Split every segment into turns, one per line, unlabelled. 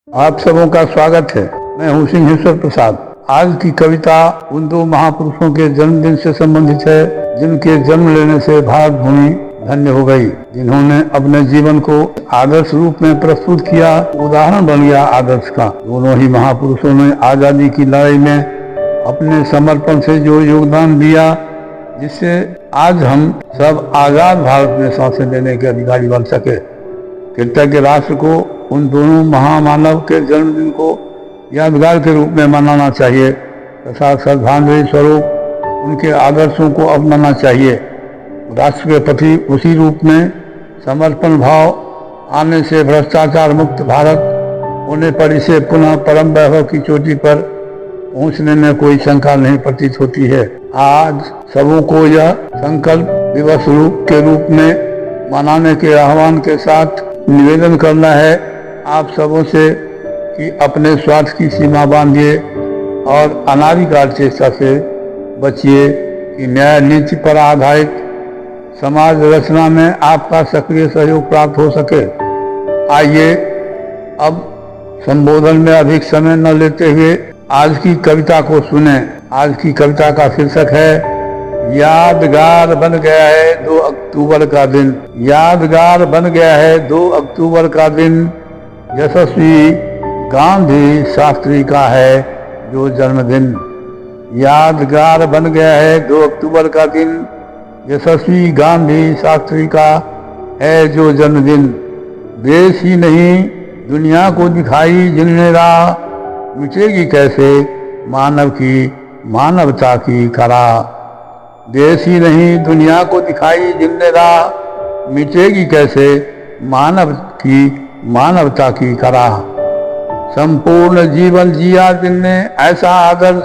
आप सबों का स्वागत है। मैं हूँ सिंहेश्वर प्रसाद। आज की कविता उन दो महापुरुषों के जन्मदिन से संबंधित है जिनके जन्म लेने से भारत भूमि धन्य हो गई, जिन्होंने अपने जीवन को आदर्श रूप में प्रस्तुत किया, उदाहरण बन गया आदर्श का। दोनों ही महापुरुषों ने आजादी की लड़ाई में अपने समर्पण से जो योगदान दिया, जिससे आज हम सब आजाद भारत में सांसें लेने के अधिकारी बन सके। कृतज्ञ राष्ट्र को उन दोनों महामानव के जन्मदिन को यादगार के रूप में मनाना चाहिए तथा श्रद्धांजलि स्वरूप उनके आदर्शों को अपनाना चाहिए। राष्ट्र के प्रति उसी रूप में समर्पण भाव आने से भ्रष्टाचार मुक्त भारत होने पर इसे पुनः परम वैभव की चोटी पर पहुंचने में कोई शंका नहीं प्रतीत होती है। आज सबों को यह संकल्प दिवस के रूप में मनाने के आह्वान के साथ निवेदन करना है आप सबों से कि अपने स्वार्थ की सीमा बांधिए और अनाधिकार चेष्टा से बचिए कि न्याय नीति पर आधारित समाज रचना में आपका सक्रिय सहयोग प्राप्त हो सके। आइए अब संबोधन में अधिक समय न लेते हुए आज की कविता को सुने। आज की कविता का शीर्षक है यादगार बन गया है 2 अक्टूबर का दिन। यादगार बन गया है 2 अक्टूबर का दिन, यशस्वी गांधी शास्त्री का है जो जन्मदिन। यादगार बन गया है 2 अक्टूबर का दिन, यशस्वी गांधी शास्त्री का है जो जन्मदिन। देश ही नहीं दुनिया को दिखाई जिनने राह, मिटेगी कैसे मानव की मानवता की करा। देश ही नहीं दुनिया को दिखाई जिनने राह, मिटेगी कैसे मानव की मानवता की करा। संपूर्ण जीवन जिया जिनने ऐसा आदर्श,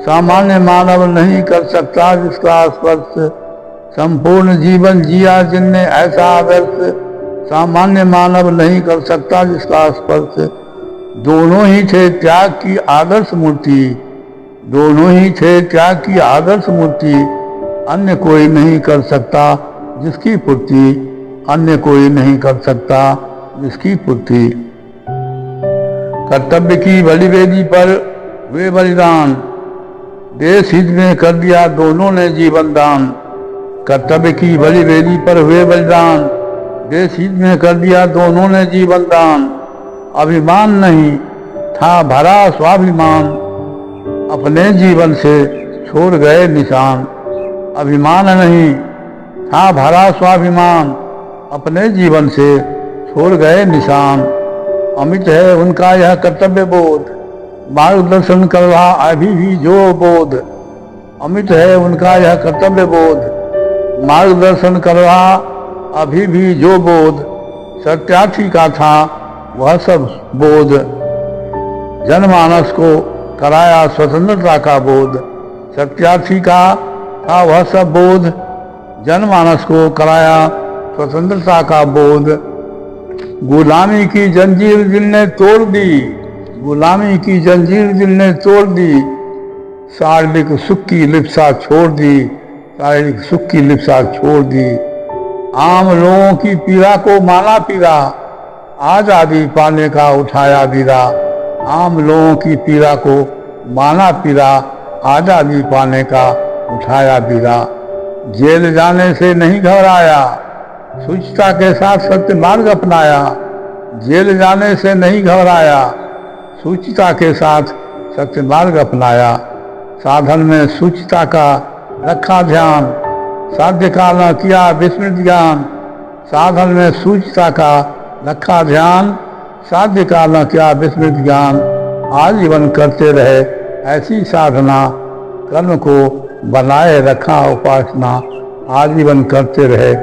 सामान्य मानव नहीं कर सकता जिसका स्पर्श। संपूर्ण जीवन जिया जिनने ऐसा आदर्श, सामान्य मानव नहीं कर सकता जिसका स्पर्श। दोनों ही थे त्याग की आदर्श मूर्ति, दोनों ही थे त्याग की आदर्श मूर्ति, अन्य कोई नहीं कर सकता जिसकी पूर्ति, अन्य कोई नहीं कर सकता जिसकी पूर्ति। कर्तव्य की बड़ी वेदी पर वे बलिदान, देश हित में कर दिया दोनों ने जीवन दान। कर्तव्य की बड़ी वेदी पर हुए बलिदान, देश हित में कर दिया दोनों ने जीवन दान। अभिमान नहीं था भरा स्वाभिमान, अपने जीवन से छोड़ गए निशान। अभिमान नहीं था भरा स्वाभिमान, अपने जीवन से छोड़ गए निशान। अमित है उनका यह कर्तव्य बोध, मार्गदर्शन कर रहा अभी भी जो बोध। अमित है उनका यह कर्तव्य बोध, मार्गदर्शन कर रहा अभी भी जो बोध। सत्यार्थी का था वह सब बोध, जनमानस को कराया स्वतंत्रता का बोध। सत्यार्थी का था वह सब बोध, जनमानस को कराया स्वतंत्रता का बोध। गुलामी की जंजीर दिल ने तोड़ दी, गुलामी की जंजीर दिल ने तोड़ दी। शारीरिक सुख की लिप्सा छोड़ दी, शारीरिक सुख की लिप्सा छोड़ दी। आम लोगों की पीड़ा को माना पीड़ा, आजादी पाने का उठाया बीड़ा। आम लोगों की पीड़ा को माना पीड़ा, आजादी पाने का उठाया बीड़ा। जेल जाने से नहीं घबराया, शुचिता के साथ सत्य मार्ग अपनाया। जेल जाने से नहीं घबराया, शुचिता के साथ सत्य मार्ग अपनाया। साधन में शुचिता का रखा ध्यान, साध्य का न किया विस्मृत ज्ञान। साधन में शुचिता का रखा ध्यान, साध्य का न किया विस्मृत ज्ञान। आजीवन करते रहे ऐसी साधना, कर्म को बनाए रखा उपासना। आजीवन करते रहे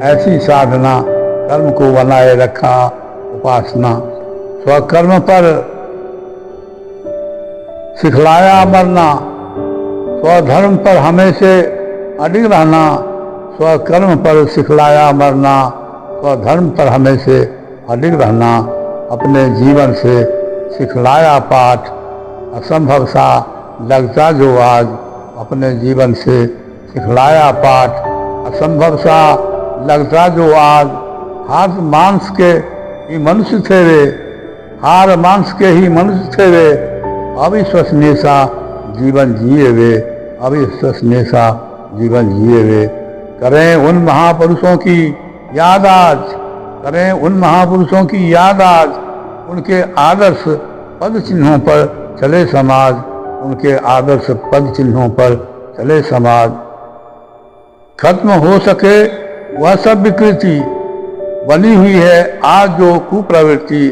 ऐसी साधना, कर्म को बनाए रखा उपासना। स्वकर्म पर सिखलाया मरना, स्वधर्म पर हमेशा अडिग रहना। स्वकर्म पर सिखलाया मरना, स्वधर्म पर हमेशा अडिग रहना। अपने जीवन से सिखलाया पाठ, असंभव सा लगता जो आज। अपने जीवन से सिखलाया पाठ, असंभव सा लगता जो आज। हाथ मांस के ये मनुष्य थे वे, हार मांस के ही मनुष्य थे वे, अविश्वसनीय सा जीवन जिए वे, अविश्वसनीय सा जीवन जिए वे। करें उन महापुरुषों की याद आज, करें उन महापुरुषों की याद आज, उनके आदर्श पद चिन्हों पर चले समाज, उनके आदर्श पद चिन्हों पर चले समाज। खत्म हो सके वह सब विकृति, बनी हुई है आज जो कुप्रवृत्ति,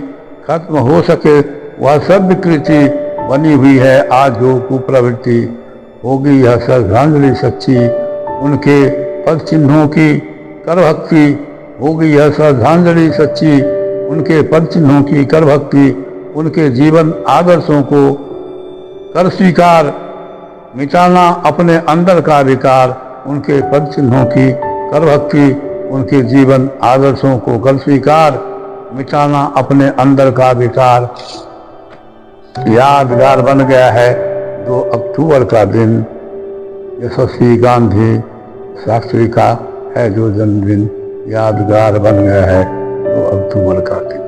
खत्म हो सके वह सब विकृति, बनी हुई है आज जो कुप्रवृत्ति। होगी यह श्रद्धांजलि सच्ची, उनके पद चिन्हों की कर भक्ति, होगी यह श्रद्धांजलि सच्ची, उनके पद चिन्हों की कर भक्ति। उनके जीवन आदर्शों को कर स्वीकार, मिटाना अपने अंदर का विकार, उनके पद चिन्हों की कर भक्ति, उनके जीवन आदर्शों को कर स्वीकार, मिटाना अपने अंदर का विकार। यादगार बन गया है 2 अक्टूबर का दिन, यशस्वी गांधी शास्त्री का है जो जन्मदिन, यादगार बन गया है 2 अक्टूबर का दिन।